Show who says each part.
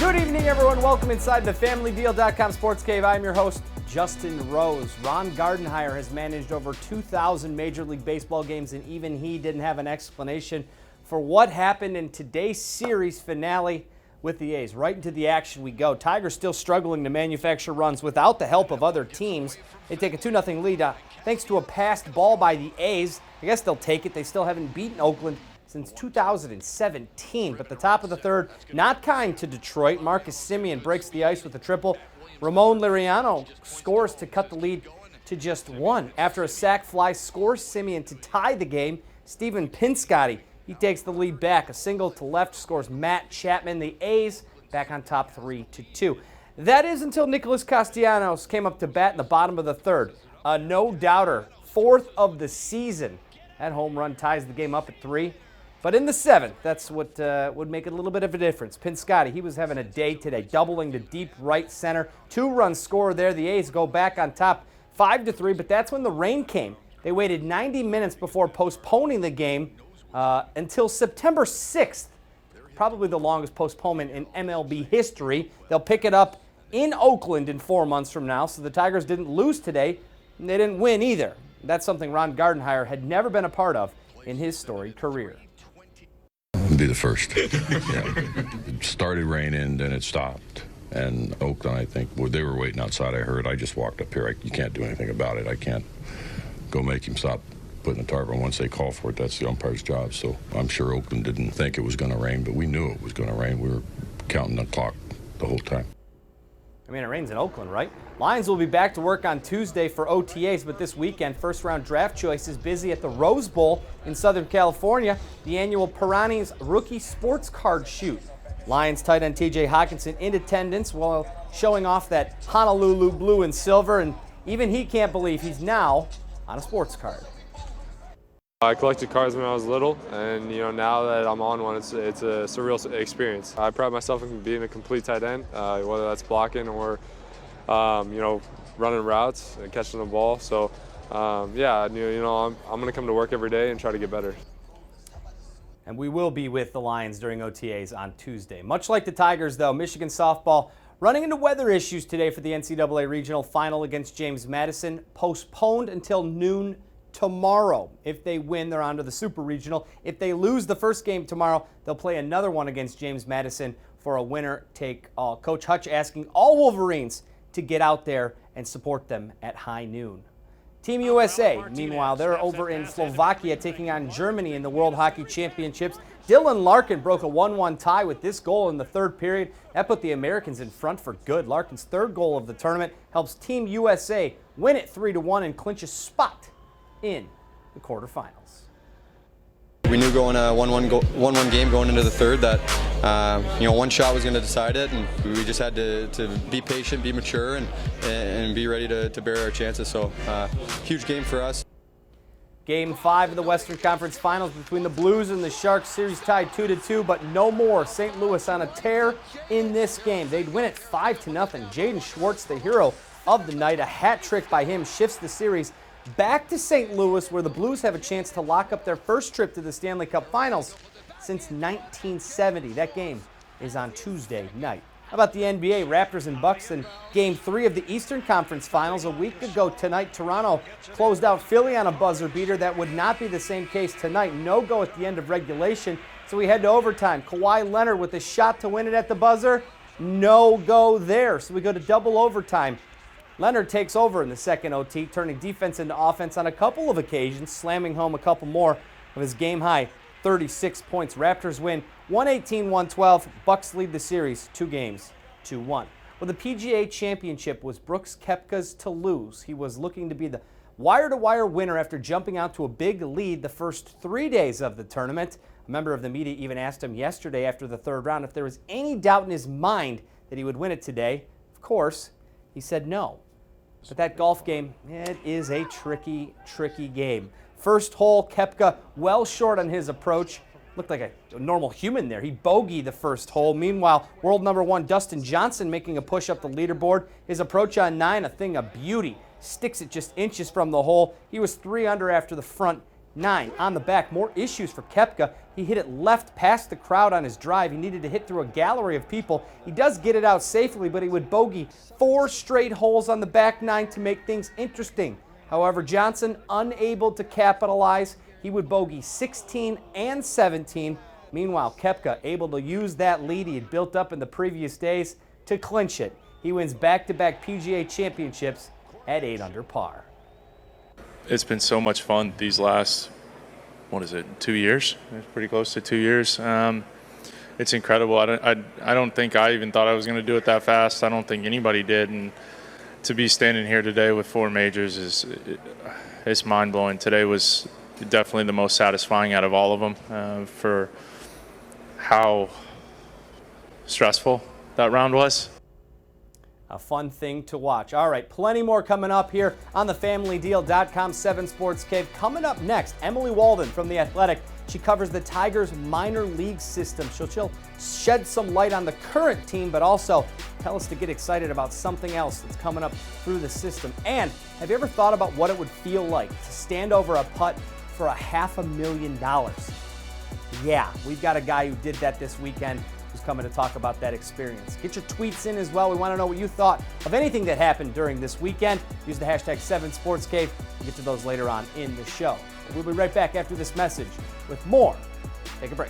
Speaker 1: Good evening, everyone. Welcome inside the FamilyDeal.com Sports Cave. I'm your host, Justin Rose. Ron Gardenhire has managed over 2,000 Major League Baseball games, and even he didn't have an explanation for what happened in today's series finale with the A's. Right into the action we go. Tigers still struggling to manufacture runs without the help of other teams. They take a 2-0 lead thanks to a passed ball by the A's. I guess they'll take it. They still haven't beaten Oakland since 2017. But the top of the third, not kind to Detroit. Marcus Semien breaks the ice with a triple. Ramon Laureano scores to cut the lead to just one. After a sac fly scores Semien to tie the game, Steven Pinscotty, he takes the lead back. A single to left scores Matt Chapman. The A's back on top 3-2. That is until Nicholas Castellanos came up to bat in the bottom of the third. A no-doubter, fourth of the season. That home run ties the game up at 3. But in the seventh, that's what would make it a little bit of a difference. Pinscotty, he was having a day today, doubling to deep right center. 2-run scorer there. The A's go back on top 5-3, but that's when the rain came. They waited 90 minutes before postponing the game until September 6th, probably the longest postponement in MLB history. They'll pick it up in Oakland in 4 months from now, so the Tigers didn't lose today, and they didn't win either. That's something Ron Gardenhire had never been a part of in his storied career.
Speaker 2: Be the first. Yeah. It started raining, then it stopped. And Oakland, I think, well, they were waiting outside, I heard. I just walked up here. You can't do anything about it. I can't go make him stop putting the tarp on. Once they call for it, that's the umpire's job. So I'm sure Oakland didn't think it was going to rain, but we knew it was going to rain. We were counting the clock the whole time.
Speaker 1: I mean, it rains in Oakland, right? Lions will be back to work on Tuesday for OTAs, but this weekend, first-round draft choice is busy at the Rose Bowl in Southern California, the annual Pirani's Rookie Sports Card Shoot. Lions tight end T.J. Hawkinson in attendance while showing off that Honolulu blue and silver, and even he can't believe he's now on a sports card.
Speaker 3: I collected cards when I was little, and now that I'm on one, it's a surreal experience. I pride myself in being a complete tight end, whether that's blocking or running routes and catching the ball. So I'm going to come to work every day and try to get better.
Speaker 1: And we will be with the Lions during OTAs on Tuesday. Much like the Tigers, though, Michigan softball running into weather issues today for the NCAA Regional Final against James Madison, postponed until noon tomorrow. If they win, they're on to the Super Regional. If they lose the first game tomorrow, they'll play another one against James Madison for a winner-take-all. Coach Hutch asking all Wolverines to get out there and support them at high noon. Team USA, meanwhile, they're over in Slovakia taking on Germany in the World Hockey Championships. Dylan Larkin broke a 1-1 tie with this goal in the third period. That put the Americans in front for good. Larkin's third goal of the tournament helps Team USA win it 3-1 and clinch a spot in the quarterfinals.
Speaker 4: We knew going a 1-1 game going into the third that one shot was going to decide it, and we just had to be patient, be mature, and be ready to bear our chances. So huge game for us.
Speaker 1: Game 5 of the Western Conference Finals between the Blues and the Sharks. Series tied 2-2, but no more. St. Louis on a tear in this game. They'd win it 5-0. Jaden Schwartz, the hero of the night, a hat trick by him shifts the series back to St. Louis, where the Blues have a chance to lock up their first trip to the Stanley Cup Finals since 1970. That game is on Tuesday night. How about the NBA? Raptors and Bucks in Game 3 of the Eastern Conference Finals. A week ago tonight, Toronto closed out Philly on a buzzer beater. That would not be the same case tonight. No go at the end of regulation, so we head to overtime. Kawhi Leonard with a shot to win it at the buzzer. No go there, so we go to double overtime. Leonard takes over in the second OT, turning defense into offense on a couple of occasions, slamming home a couple more of his game-high 36 points. Raptors win 118-112. Bucks lead the series 2-2-1. Well, the PGA Championship was Brooks Koepka's to lose. He was looking to be the wire-to-wire winner after jumping out to a big lead the first 3 days of the tournament. A member of the media even asked him yesterday after the third round if there was any doubt in his mind that he would win it today. Of course, he said no. But that golf game, it is a tricky game. First hole, Koepka well short on his approach. Looked like a normal human there. He bogeyed the first hole. Meanwhile, world number 1 Dustin Johnson making a push up the leaderboard. His approach on 9, a thing of beauty. Sticks it just inches from the hole. He was 3 under after the front 9 on the back. More issues for Koepka. He hit it left past the crowd on his drive. He needed to hit through a gallery of people. He does get it out safely, but he would bogey 4 straight holes on the back 9 to make things interesting. However, Johnson unable to capitalize. He would bogey 16 and 17. Meanwhile, Koepka able to use that lead he had built up in the previous days to clinch it. He wins back-to-back PGA championships at 8 under par.
Speaker 5: It's been so much fun these last, 2 years? It's pretty close to 2 years. It's incredible. I don't think I even thought I was going to do it that fast. I don't think anybody did. And to be standing here today with 4 majors it's mind-blowing. Today was definitely the most satisfying out of all of them for how stressful that round was.
Speaker 1: A fun thing to watch. All right, plenty more coming up here on the FamilyDeal.com 7 Sports Cave. Coming up next, Emily Walden from The Athletic. She covers the Tigers minor league system. She'll shed some light on the current team, but also tell us to get excited about something else that's coming up through the system. And have you ever thought about what it would feel like to stand over a putt for $500,000? Yeah, we've got a guy who did that this weekend who's coming to talk about that experience. Get your tweets in as well. We want to know what you thought of anything that happened during this weekend. Use the hashtag 7SportsCave. We'll get to those later on in the show. We'll be right back after this message with more. Take a break.